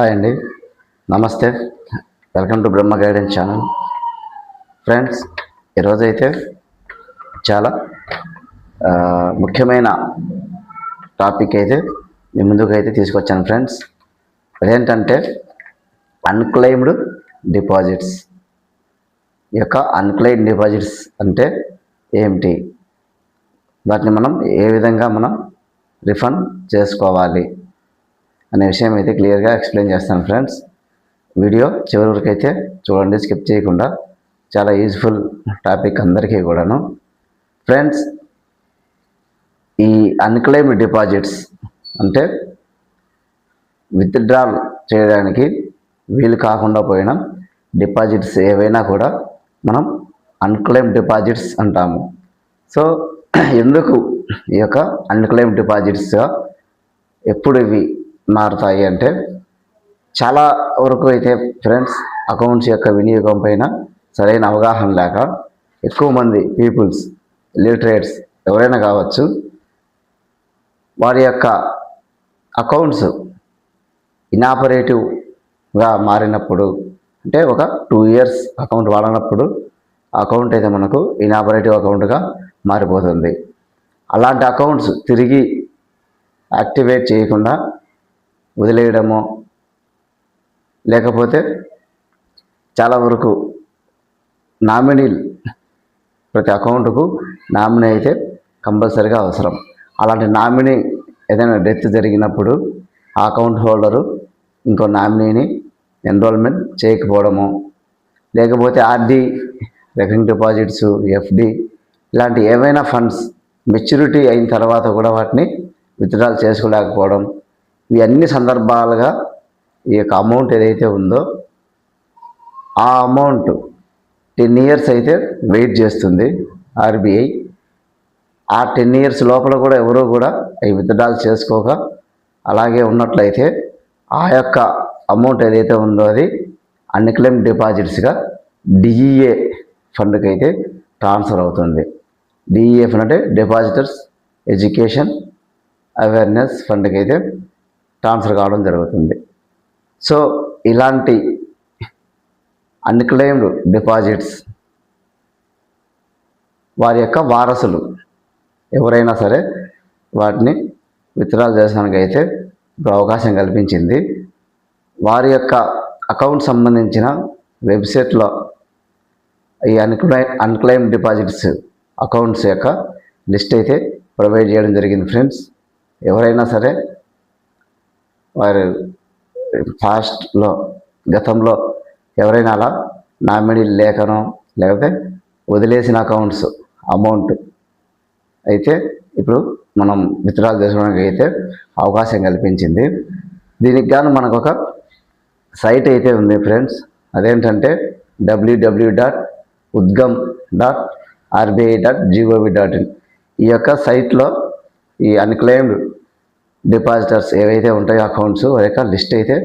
Hi అండి, నమస్తే. Welcome to Brahma guidance channel. Friends, ఈరోజైతే చాలా ముఖ్యమైన టాపిక్ అయితే మీ ముందుకు అయితే తీసుకొచ్చాను ఫ్రెండ్స్. అదేంటంటే అన్క్లెయిమ్డ్ డిపాజిట్స్. ఈ యొక్క అన్క్లెయిమ్డ్ డిపాజిట్స్ అంటే ఏమిటి, వాటిని మనం ఏ విధంగా మనం రిఫండ్ చేసుకోవాలి అనే విషయం అయితే క్లియర్గా ఎక్స్ప్లెయిన్ చేస్తాను ఫ్రెండ్స్. వీడియో చివరి వరకు అయితే చూడండి, స్కిప్ చేయకుండా. చాలా యూజ్ఫుల్ టాపిక్ అందరికీ కూడాను. ఫ్రెండ్స్, ఈ అన్క్లెయిమ్డ్ డిపాజిట్స్ అంటే విత్డ్రాల్ చేయడానికి వీలు కాకుండా పోయిన డిపాజిట్స్ ఏవైనా కూడా మనం అన్క్లెయిమ్డ్ డిపాజిట్స్ అంటాము. సో ఎందుకు ఈ యొక్క అన్క్లెయిమ్డ్ డిపాజిట్స్గా ఎప్పుడు ఇవి మారుతాయి అంటే, చాలా వరకు అయితే ఫ్రెండ్స్ అకౌంట్స్ యొక్క వినియోగం పైన సరైన అవగాహన లేక ఎక్కువ మంది పీపుల్స్, లిటరేట్స్ ఎవరైనా కావచ్చు, వారి యొక్క అకౌంట్స్ ఇనాపరేటివ్గా మారినప్పుడు, అంటే ఒక 2 years అకౌంట్ వాడినప్పుడు అకౌంట్ అయితే మనకు ఇనాపరేటివ్ అకౌంట్గా మారిపోతుంది. అలాంటి అకౌంట్స్ తిరిగి యాక్టివేట్ చేయకుండా వదిలేయడము, లేకపోతే చాలా వరకు నామినీ, ప్రతి అకౌంట్కు నామినీ అయితే కంపల్సరీగా అవసరం. అలాంటి నామినీ ఏదైనా డెత్ జరిగినప్పుడు ఆ అకౌంట్ హోల్డరు ఇంకో నామినీని ఎన్రోల్మెంట్ చేయకపోవడము, లేకపోతే ఆర్డి, రికరింగ్ డిపాజిట్స్, ఎఫ్డి ఇలాంటి ఏవైనా ఫండ్స్ మెచ్యూరిటీ అయిన తర్వాత కూడా వాటిని విత్డ్రాల్ చేసుకోలేకపోవడం, ఈ అన్ని సందర్భాలుగా ఈ యొక్క అమౌంట్ ఏదైతే ఉందో ఆ అమౌంట్ 10 years అయితే వెయిట్ చేస్తుంది ఆర్బీఐ. ఆ 10 years లోపల కూడా ఎవరూ కూడా అవి విత్డ్రాల్ చేసుకోక అలాగే ఉన్నట్లయితే ఆ యొక్క అమౌంట్ ఏదైతే ఉందో అది అన్క్లెయిమ్డ్ డిపాజిట్స్గా డిఈఏ ఫండ్కి అయితే ట్రాన్స్ఫర్ అవుతుంది. డిఈఏ ఫండ్ అంటే డిపాజిటర్స్ ఎడ్యుకేషన్ అవేర్నెస్ ఫండ్కి అయితే ట్రాన్స్ఫర్ కావడం జరుగుతుంది. సో ఇలాంటి అన్క్లెయిమ్డ్ డిపాజిట్స్ వారి యొక్క వారసులు ఎవరైనా సరే వాటిని విత్డ్రాల్ చేయడానికి అయితే ఇప్పుడు అవకాశం కల్పించింది. వారి యొక్క అకౌంట్ సంబంధించిన వెబ్సైట్లో ఈ అన్క్లెయిమ్డ్ డిపాజిట్స్ అకౌంట్స్ యొక్క లిస్ట్ అయితే ప్రొవైడ్ చేయడం జరిగింది ఫ్రెండ్స్. ఎవరైనా సరే వారు గతంలో ఎవరైనా అలా నామినీ లేఖనో లేకపోతే వదిలేసిన అకౌంట్స్ అమౌంట్ అయితే ఇప్పుడు మనం విత్డ్రాల్ చేసుకోవడానికి అయితే అవకాశం కల్పించింది. దీనికి గాను మనకు ఒక సైట్ అయితే ఉంది ఫ్రెండ్స్. అదేంటంటే www.udgam.rbi.gov.in. ఈ యొక్క సైట్లో ఈ అన్క్లెయిమ్డ్ డిపాజిటర్స్ ఏవైతే ఉంటాయో అకౌంట్స్ వారి యొక్క లిస్ట్ అయితే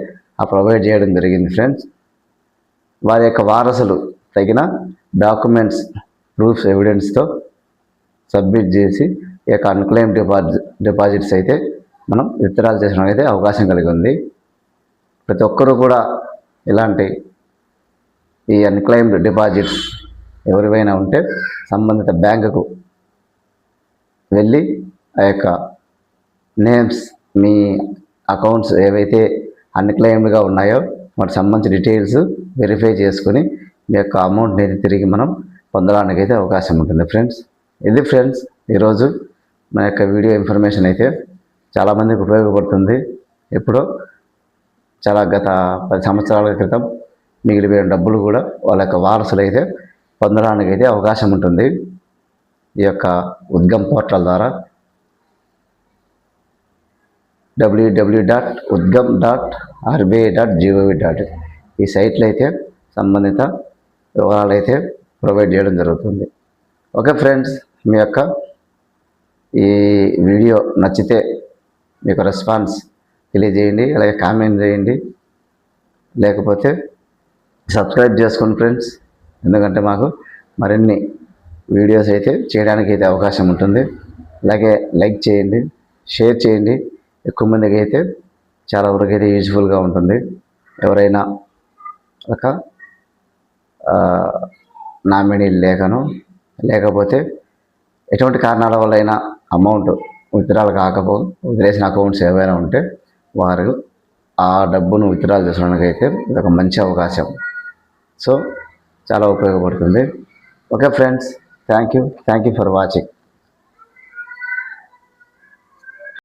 ప్రొవైడ్ చేయడం జరిగింది ఫ్రెండ్స్. వారి యొక్క వారసులు తగిన డాక్యుమెంట్స్, ప్రూఫ్స్, ఎవిడెన్స్తో సబ్మిట్ చేసి ఈ యొక్క అన్క్లెయిమ్డ్ డిపాజిట్స్ అయితే మనం విత్డ్రాల్ చేసుకోవడానికి అయితే అవకాశం కలిగి ఉంది. ప్రతి ఒక్కరూ కూడా ఇలాంటి ఈ అన్క్లెయిమ్డ్ డిపాజిట్స్ ఎవరివైనా ఉంటే సంబంధిత బ్యాంకుకు వెళ్ళి ఆ యొక్క నేమ్స్, మీ అకౌంట్స్ ఏవైతే అన్క్లెయిమ్డ్గా ఉన్నాయో వాటికి సంబంధించిన డీటెయిల్స్ వెరిఫై చేసుకుని మీ యొక్క అమౌంట్ని అయితే తిరిగి మనం పొందడానికి అయితే అవకాశం ఉంటుంది ఫ్రెండ్స్. ఇది ఫ్రెండ్స్ ఈరోజు మన యొక్క వీడియో ఇన్ఫర్మేషన్ అయితే చాలామందికి ఉపయోగపడుతుంది. ఎప్పుడో చాలా గత 10 సంవత్సరాల క్రితం మిగిలిపోయిన డబ్బులు కూడా వాళ్ళ యొక్క వారసులు అయితే పొందడానికి అయితే అవకాశం ఉంటుంది ఈ యొక్క ఉద్గమ్ పోర్టల్ ద్వారా. www.udgam.rbi.gov.in. ఈ సైట్లో అయితే సంబంధిత వివరాలు అయితే ప్రొవైడ్ చేయడం జరుగుతుంది. ఓకే ఫ్రెండ్స్, మీ యొక్క ఈ వీడియో నచ్చితే మీకు రెస్పాన్స్ తెలియజేయండి, అలాగే కామెంట్ చేయండి, లేకపోతే సబ్స్క్రైబ్ చేసుకోండి ఫ్రెండ్స్. ఎందుకంటే మాకు మరిన్ని వీడియోస్ అయితే చేయడానికి అయితే అవకాశం ఉంటుంది. అలాగే లైక్ చేయండి, షేర్ చేయండి. ఎక్కువ మందికి అయితే చాలా వరకు అయితే యూజ్ఫుల్గా ఉంటుంది. ఎవరైనా ఒక నామినీ లేకపోతే ఎటువంటి కారణాల వల్ల అయినా అమౌంట్ విత్డ్రాల్ వదిలేసిన అకౌంట్స్ ఏవైనా ఉంటే వారు ఆ డబ్బును విత్డ్రాల్ చేసుకోవడానికి అయితే ఇది ఒక మంచి అవకాశం. సో చాలా ఉపయోగపడుతుంది. Okay friends, thank you for watching.